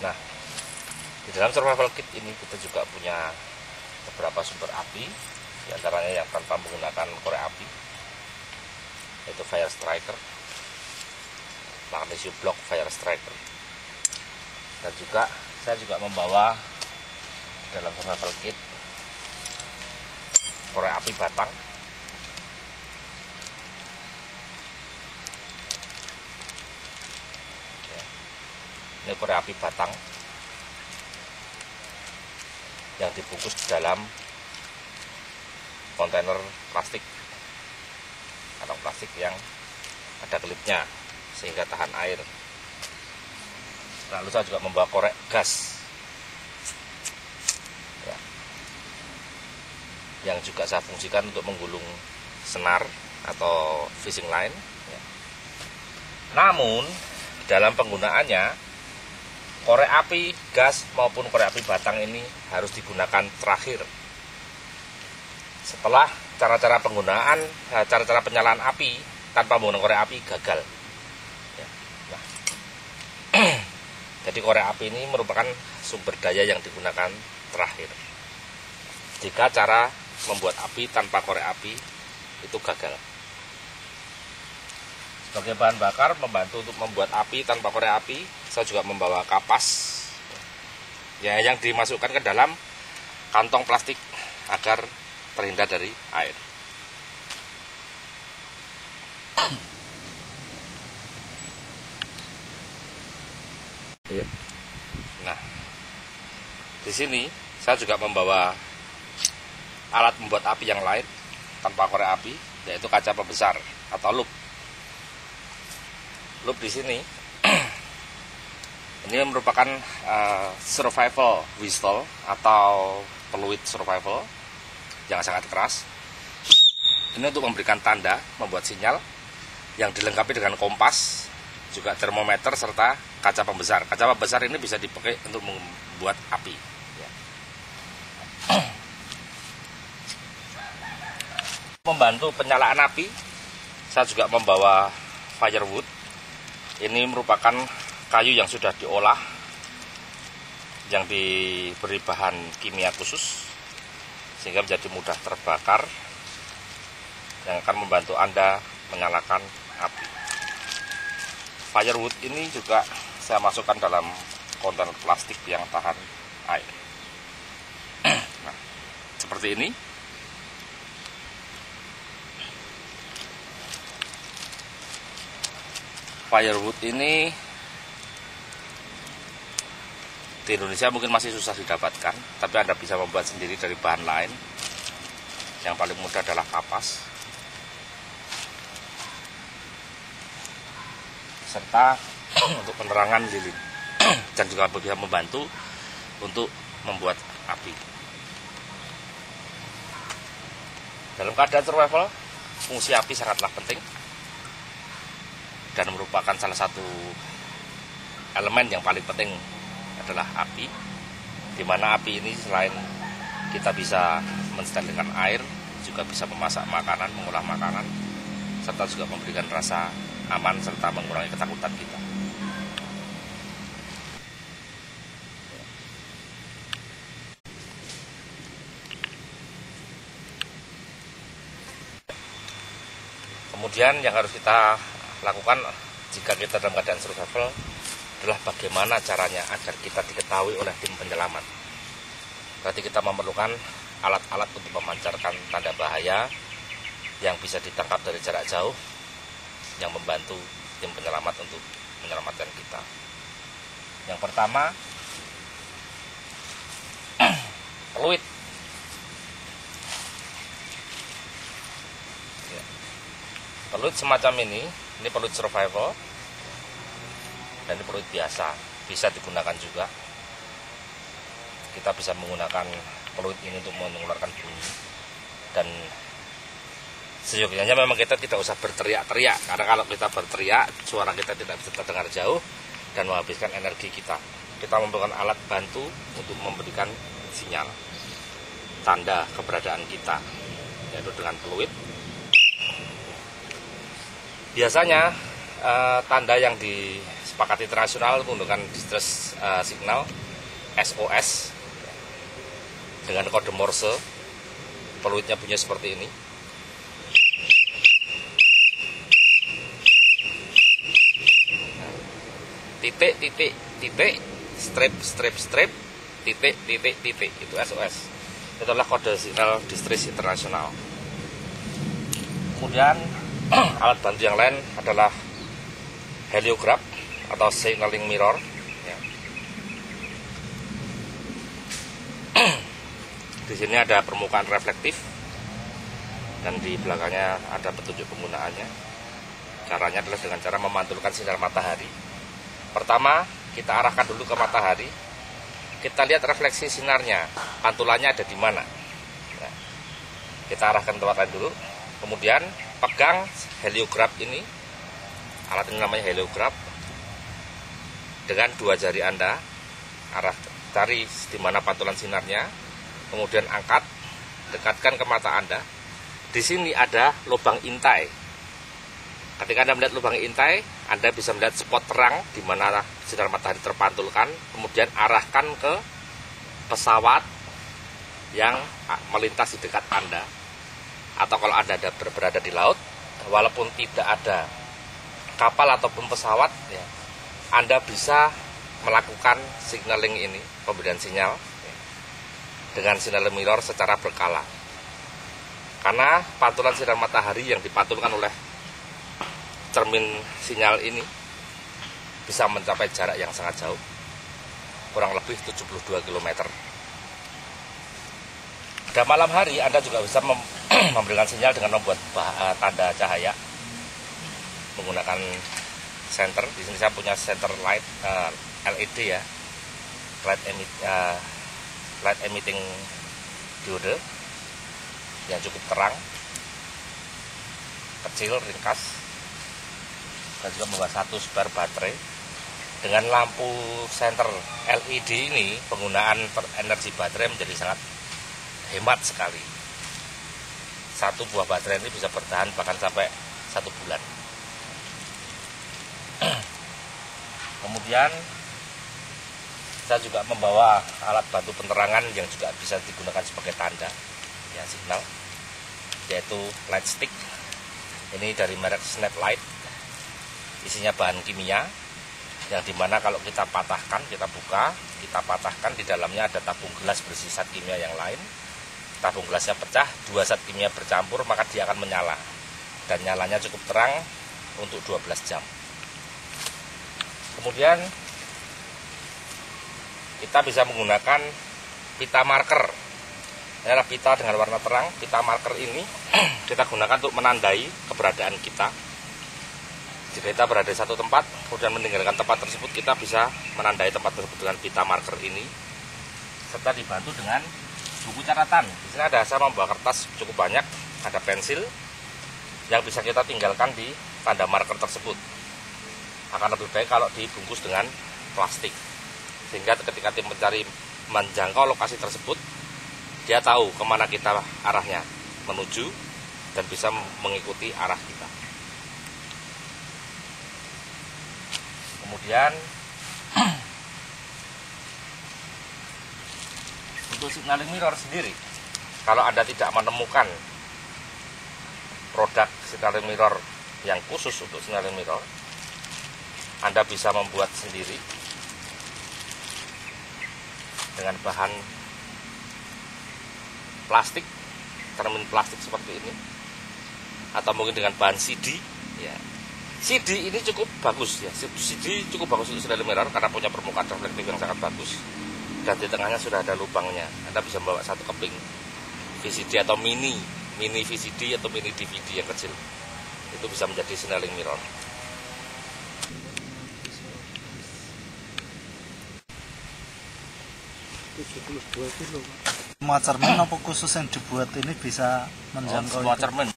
Nah, di dalam survival kit ini kita juga punya beberapa sumber api, di antaranya yang tanpa menggunakan korek api, yaitu fire striker, magnesium block fire striker. Dan juga saya juga membawa dalam survival kit korek api batang. Ini korek api batang yang dibungkus di dalam kontainer plastik, kantong plastik yang ada klipnya sehingga tahan air. Lalu saya juga membawa korek gas ya, yang juga saya fungsikan untuk menggulung senar atau fishing line ya. Namun dalam penggunaannya, korek api gas maupun korek api batang ini harus digunakan terakhir. Setelah cara-cara penggunaan, cara-cara penyalaan api tanpa menggunakan korek api gagal. Ya. Nah. Jadi korek api ini merupakan sumber daya yang digunakan terakhir. Jika cara membuat api tanpa korek api itu gagal. Sebagai bahan bakar membantu untuk membuat api tanpa korek api, saya juga membawa kapas ya, yang dimasukkan ke dalam kantong plastik agar terhindar dari air. Nah, di sini saya juga membawa alat membuat api yang lain tanpa korek api, yaitu kaca pembesar atau loop. Loop di sini ini merupakan survival whistle atau peluit survival yang sangat keras. Ini untuk memberikan tanda, membuat sinyal, yang dilengkapi dengan kompas, juga termometer serta kaca pembesar. Kaca pembesar ini bisa dipakai untuk membuat api. Ya. Membantu penyalaan api, saya juga membawa firewood. Ini merupakan kayu yang sudah diolah, yang diberi bahan kimia khusus sehingga menjadi mudah terbakar, yang akan membantu Anda menyalakan api. Firewood ini juga saya masukkan dalam kontainer plastik yang tahan air. Nah, seperti ini. Firewood ini di Indonesia mungkin masih susah didapatkan, tapi Anda bisa membuat sendiri dari bahan lain. Yang paling mudah adalah kapas, serta untuk penerangan lilin, dan juga bisa membantu untuk membuat api. Dalam keadaan survival, fungsi api sangatlah penting dan merupakan salah satu elemen yang paling penting adalah api, di mana api ini selain kita bisa menstabilkan air, juga bisa memasak makanan, mengolah makanan, serta juga memberikan rasa aman serta mengurangi ketakutan kita. Kemudian yang harus kita lakukan jika kita dalam keadaan survival adalah bagaimana caranya agar kita diketahui oleh tim penyelamat. Berarti kita memerlukan alat-alat untuk memancarkan tanda bahaya yang bisa ditangkap dari jarak jauh, yang membantu tim penyelamat untuk menyelamatkan kita. Yang pertama, peluit. Peluit semacam ini peluit survival, dan ini peluit biasa, bisa digunakan juga. Kita bisa menggunakan peluit ini untuk mengeluarkan bunyi, dan seyogianya memang kita tidak usah berteriak-teriak, karena kalau kita berteriak, suara kita tidak bisa terdengar jauh dan menghabiskan energi kita. Kita membutuhkan alat bantu untuk memberikan sinyal, tanda keberadaan kita, yaitu dengan peluit. Biasanya tanda yang disepakati internasional menggunakan distress signal SOS dengan kode Morse. Peluitnya bunyi seperti ini. Titik, titik, titik, strip, strip, strip, titik, titik, titik, itu SOS. Itulah kode signal distress internasional. Kemudian alat bantu yang lain adalah heliograph atau signaling mirror. Ya. Di sini ada permukaan reflektif dan di belakangnya ada petunjuk penggunaannya. Caranya adalah dengan cara memantulkan sinar matahari. Pertama, kita arahkan dulu ke matahari. Kita lihat refleksi sinarnya, pantulannya ada di mana. Nah, kita arahkan tempat lain dulu. Kemudian pegang heliograph ini, alat ini namanya heliograph. Dengan dua jari Anda, cari di mana pantulan sinarnya. Kemudian angkat, dekatkan ke mata Anda. Di sini ada lubang intai. Ketika Anda melihat lubang intai, Anda bisa melihat spot terang di mana sinar matahari terpantulkan. Kemudian arahkan ke pesawat yang melintas di dekat Anda. Atau kalau Anda berada di laut, walaupun tidak ada kapal ataupun pesawat, ya, Anda bisa melakukan signaling ini, pemberian sinyal dengan sinyal mirror secara berkala. Karena pantulan sinar matahari yang dipantulkan oleh cermin sinyal ini bisa mencapai jarak yang sangat jauh, kurang lebih 72 km. Pada malam hari Anda juga bisa memberikan sinyal dengan membuat tanda cahaya menggunakan senter. Di sini saya punya center light LED ya, light emitting diode yang cukup terang, kecil, ringkas, dan juga membawa satu sebar baterai. Dengan lampu senter LED ini, penggunaan energi baterai menjadi sangat hemat sekali. Satu buah baterai ini bisa bertahan bahkan sampai 1 bulan. Kemudian saya juga membawa alat bantu penerangan yang juga bisa digunakan sebagai tanda ya signal, yaitu light stick. Ini dari merek Snap Light. Isinya bahan kimia yang dimana kalau kita patahkan, kita buka, kita patahkan, di dalamnya ada tabung gelas berisi zat kimia yang lain. Tabung gelasnya pecah, 2 zat kimia bercampur, maka dia akan menyala. Dan nyalanya cukup terang untuk 12 jam. Kemudian kita bisa menggunakan pita marker. Ini adalah pita dengan warna terang. Pita marker ini kita gunakan untuk menandai keberadaan kita. Jika kita berada di satu tempat, kemudian meninggalkan tempat tersebut, kita bisa menandai tempat tersebut dengan pita marker ini. Serta dibantu dengan buku catatan. Di sini ada, saya membawa kertas cukup banyak, ada pensil yang bisa kita tinggalkan di tanda marker tersebut. Akan lebih baik kalau dibungkus dengan plastik, sehingga ketika tim pencari menjangkau lokasi tersebut, dia tahu kemana kita arahnya menuju dan bisa mengikuti arah kita. Kemudian untuk signaling mirror sendiri, kalau Anda tidak menemukan produk signaling mirror yang khusus untuk signaling mirror, Anda bisa membuat sendiri dengan bahan plastik, cermin plastik seperti ini, atau mungkin dengan bahan CD. Ya. CD ini cukup bagus ya, CD cukup bagus untuk signaling mirror karena punya permukaan reflektif yang sangat bagus. Dan di tengahnya sudah ada lubangnya. Anda bisa membawa satu keping VCD atau mini VCD atau mini DVD yang kecil. Itu bisa menjadi signaling mirror. Semua cermin apa khusus yang dibuat ini bisa menjangkau? Semua cermin.